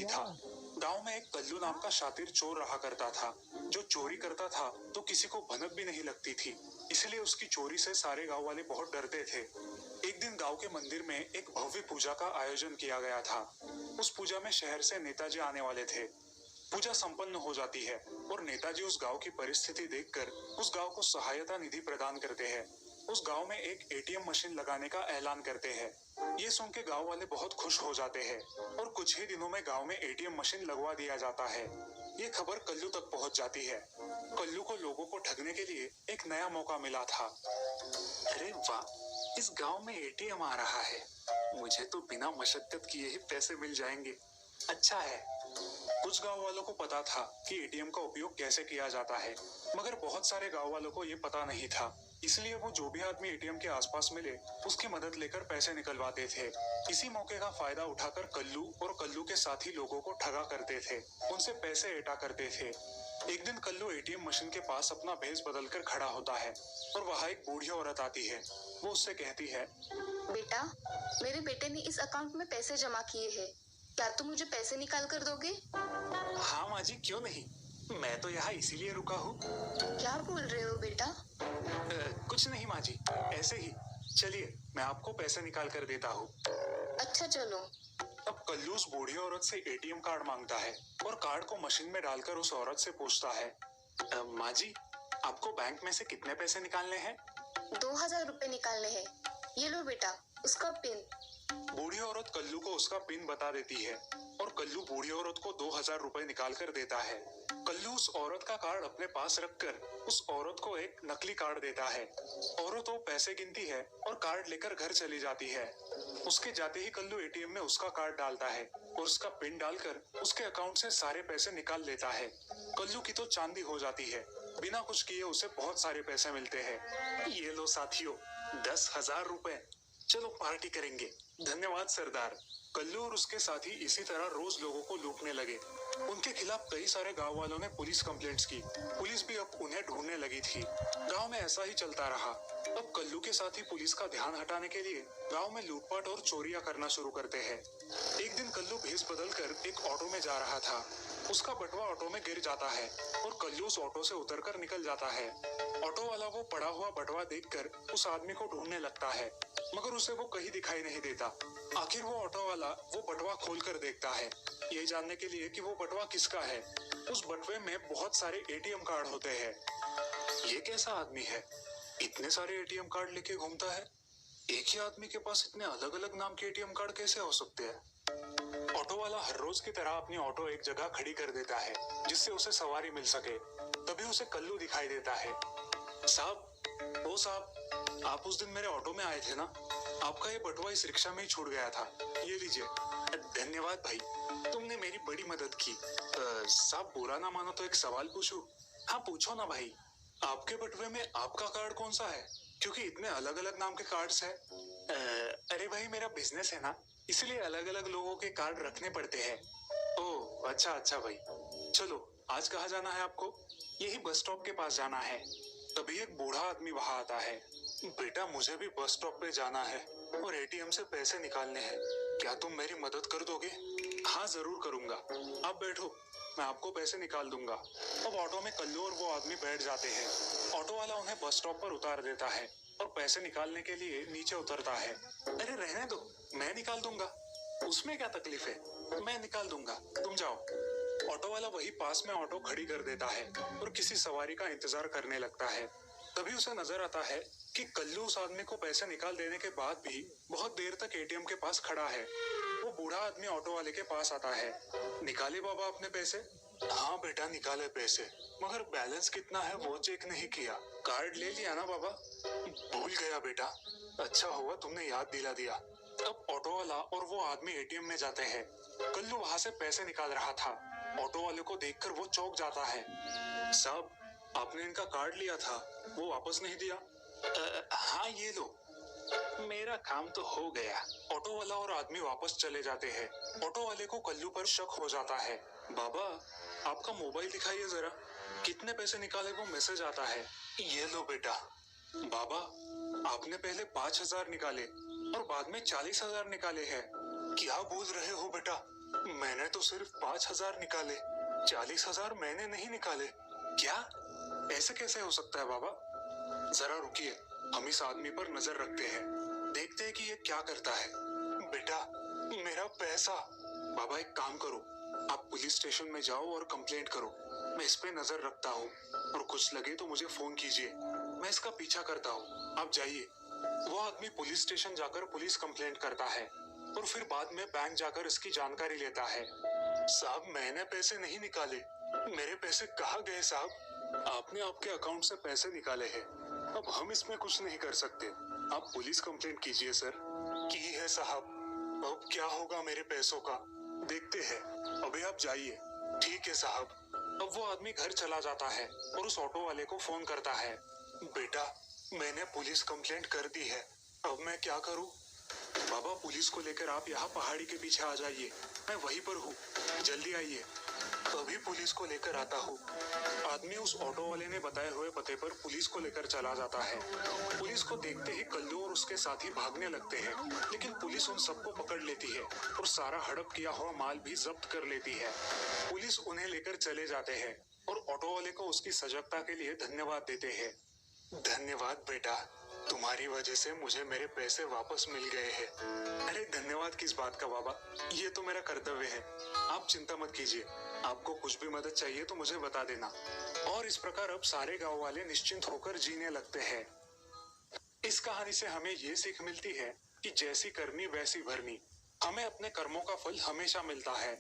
नहीं था। गांव में एक कल्लू नाम का शातिर चोर रहा करता था, जो चोरी करता था तो किसी को भनक भी नहीं लगती थी। इसलिए उसकी चोरी से सारे गांव वाले बहुत डरते थे। एक दिन गांव के मंदिर में एक भव्य पूजा का आयोजन किया गया था। उस पूजा में शहर से नेताजी आने वाले थे। पूजा संपन्न हो जाती है और नेताजी उस गांव की परिस्थिति देखकर उस गांव को सहायता निधि प्रदान करते हैं। उस गांव में एक एटीएम मशीन लगाने का ऐलान करते हैं। ये सुन के गांव वाले बहुत खुश हो जाते हैं और कुछ ही दिनों में गांव में एटीएम मशीन लगवा दिया जाता है। ये खबर कल्लू तक पहुंच जाती है। कल्लू को लोगों को ठगने के लिए एक नया मौका मिला था। अरे वाह, इस गांव में एटीएम आ रहा है। मुझे तो बिना मशक्कत किए ही पैसे मिल जाएंगे। अच्छा है। कुछ गांव वालों को पता था कि एटीएम का उपयोग कैसे किया जाता है, मगर बहुत सारे गांव वालों को ये पता नहीं था। इसलिए वो जो भी आदमी एटीएम के आसपास मिले उसकी मदद लेकर पैसे निकलवाते थे। इसी मौके का फायदा उठाकर कल्लू और कल्लू के साथी लोगों को ठगा करते थे, उनसे पैसे ऐंठा करते थे। एक दिन कल्लू एटीएम मशीन के पास अपना भेष बदलकर खड़ा होता है और वहाँ एक बूढ़ी औरत आती है। वो उससे कहती है, बेटा, मेरे बेटे ने इस अकाउंट में पैसे जमा किए हैं, क्या तुम मुझे पैसे निकाल कर दोगे? हाँ माँ जी, क्यों नहीं, मैं तो यहाँ इसीलिए रुका हूँ। क्या बोल रहे हो बेटा? कुछ नहीं माँ जी, ऐसे ही। चलिए, मैं आपको पैसे निकाल कर देता हूँ। अच्छा चलो। अब कल्लू उस बूढ़ी औरत से एटीएम कार्ड मांगता है और कार्ड को मशीन में डालकर उस औरत से पूछता है, माँ जी, आपको बैंक में से कितने पैसे निकालने हैं? 2000 रुपए निकालने हैं। ये लो बेटा, उसका पिन। बूढ़ी औरत कल्लू को उसका पिन बता देती है और कल्लू बूढ़ी औरत को 2000 रुपए निकाल कर देता है। कल्लू उस औरत का कार्ड अपने पास रखकर उस औरत को एक नकली कार्ड देता है। औरत वो पैसे गिनती है और कार्ड लेकर घर चली जाती है। उसके जाते ही कल्लू एटीएम में उसका कार्ड डालता है और उसका पिन डालकर उसके अकाउंट से सारे पैसे निकाल लेता है। कल्लू की तो चांदी हो जाती है। बिना कुछ किए उसे बहुत सारे पैसे मिलते हैं। ये लो साथियों, 10,000 रुपए। चलो पार्टी करेंगे। धन्यवाद सरदार। कल्लू और उसके साथी इसी तरह रोज लोगों को लूटने लगे। उनके खिलाफ कई सारे गांव वालों ने पुलिस कंप्लेंट्स की। पुलिस भी अब उन्हें ढूंढने लगी थी। गांव में ऐसा ही चलता रहा। अब कल्लू के साथी पुलिस का ध्यान हटाने के लिए गांव में लूटपाट और चोरियां करना शुरू करते हैं। एक दिन कल्लू भेष बदलकर एक ऑटो में जा रहा था। उसका बटुआ ऑटो में गिर जाता है और कल्लू उस ऑटो से उतरकर निकल जाता है। ऑटो वाला वो पड़ा हुआ बटुआ देखकर उस आदमी को ढूंढने लगता है, मगर उसे वो कहीं दिखाई नहीं देता। आखिर वो ऑटो वाला वो बटुआ खोलकर देखता है, ये जानने के लिए कि वो बटुआ किसका है। उस बटुए में बहुत सारे एटीएम कार्ड होते हैं। ये कैसा आदमी है, इतने सारे एटीएम कार्ड लेके घूमता है? एक ही आदमी के पास इतने अलग अलग नाम के एटीएम कार्ड कैसे हो सकते हैं? ऑटो वाला हर रोज की तरह अपनी ऑटो एक जगह खड़ी कर देता है जिससे उसे सवारी मिल सके। तभी उसे कल्लू दिखाई देता है। साहब, ओ साहब, आप उस दिन मेरे ऑटो में आए थे ना? आपका ये बटुआ इस रिक्शा में ही छूट गया था, ये लीजिए। धन्यवाद भाई, तुमने मेरी बड़ी मदद की। साहब बुरा ना मानो तो एक सवाल पूछूं? हाँ पूछो ना भाई। आपके बटुए में आपका कार्ड कौन सा है, क्योंकि इतने अलग अलग नाम के कार्ड्स हैं। अरे भाई, मेरा बिजनेस है ना, इसलिए अलग अलग लोगों के कार्ड रखने पड़ते हैं। ओह अच्छा अच्छा भाई। चलो, आज कहाँ जाना है आपको? यही बस स्टॉप के पास जाना है। तभी एक बूढ़ा आदमी वहां आता है। बेटा, मुझे भी बस स्टॉप पे जाना है और एटीएम से पैसे निकालने हैं। क्या तुम मेरी मदद कर दोगे? हाँ जरूर करूंगा, आप बैठो, मैं आपको पैसे निकाल दूंगा। अब ऑटो में कल्लू और वो आदमी बैठ जाते हैं। ऑटो वाला उन्हें बस स्टॉप पर उतार देता है और पैसे निकालने के लिए नीचे उतरता है। अरे रहने दो, मैं निकाल दूंगा, उसमें क्या तकलीफ है, मैं निकाल दूंगा, तुम जाओ। ऑटो वाला वही पास में ऑटो खड़ी कर देता है और किसी सवारी का इंतजार करने लगता है। तभी उसे नजर आता है कि कल्लू उस आदमी को पैसे निकाल देने के बाद भी बहुत देर तक एटीएम के पास खड़ा है। वो बूढ़ा आदमी ऑटो वाले के पास आता है। निकाले बाबा अपने पैसे? हाँ बेटा, निकाले पैसे, मगर बैलेंस कितना है वो चेक नहीं किया। कार्ड ले लिया ना बाबा? भूल गया बेटा। अच्छा हुआ तुमने याद दिला दिया। अब ऑटो वाला और वो आदमी एटीएम में जाते हैं। कल्लू वहां से पैसे निकाल रहा था। ऑटो वाले को देखकर वो चौंक जाता है। साहब, आपने इनका कार्ड लिया था, वो वापस नहीं दिया? हाँ ये लो। मेरा काम तो हो गया। ऑटो वाला और आदमी वापस चले जाते हैं। ऑटो वाले को कल्लू पर शक हो जाता है। बाबा, आपका मोबाइल दिखाइए जरा, कितने पैसे निकाले वो मैसेज आता है। ये लो बेटा। बाबा, आपने पहले 5,000 निकाले और बाद में 40,000 निकाले हैं। क्या बोल रहे हो बेटा? मैंने तो सिर्फ 5,000 निकाले, 40,000 मैंने नहीं निकाले। क्या? ऐसे कैसे हो सकता है बाबा? जरा रुकिए, हम इस आदमी पर नजर रखते हैं, देखते हैं कि ये क्या करता है। बेटा, मेरा पैसा। बाबा एक काम करो, आप पुलिस स्टेशन में जाओ और कंप्लेंट करो। मैं इस पे नजर रखता हूँ और कुछ लगे तो मुझे फोन कीजिए, मैं इसका पीछा करता हूँ। आप जाइए। वो आदमी पुलिस स्टेशन जाकर पुलिस कंप्लेंट करता है और फिर बाद में बैंक जाकर इसकी जानकारी लेता है। साहब, मैंने पैसे नहीं निकाले, मेरे पैसे कहाँ गए साहब? आपने आपके अकाउंट से पैसे निकाले हैं, अब हम इसमें कुछ नहीं कर सकते। आप पुलिस कंप्लेंट कीजिए सर। की है साहब, अब क्या होगा मेरे पैसों का, देखते हैं। अभी आप जाइए। ठीक है साहब। अब वो आदमी घर चला जाता है और उस ऑटो वाले को फोन करता है। बेटा, मैंने पुलिस कंप्लेंट कर दी है, अब मैं क्या करूं? बाबा, पुलिस को लेकर आप यहाँ पहाड़ी के पीछे आ जाइए, मैं वहीं पर हूँ, जल्दी आइए। अभी पुलिस को लेकर आता हूँ। आदमी उस ऑटो वाले ने बताए हुए पते पर पुलिस को लेकर चला जाता है। पुलिस को देखते ही कल्लू और उसके साथी भागने लगते हैं, लेकिन पुलिस उन सबको पकड़ लेती है और सारा हड़प किया हुआ माल भी जब्त कर लेती है। पुलिस उन्हें लेकर चले जाते हैं और ऑटो वाले को उसकी सजगता के लिए धन्यवाद देते हैं। धन्यवाद बेटा, तुम्हारी वजह से मुझे मेरे पैसे वापस मिल गए हैं। अरे धन्यवाद किस बात का बाबा, ये तो मेरा कर्तव्य है। आप चिंता मत कीजिए, आपको कुछ भी मदद चाहिए तो मुझे बता देना। और इस प्रकार अब सारे गांव वाले निश्चिंत होकर जीने लगते हैं। इस कहानी से हमें ये सीख मिलती है कि जैसी करनी वैसी भरनी, हमें अपने कर्मों का फल हमेशा मिलता है।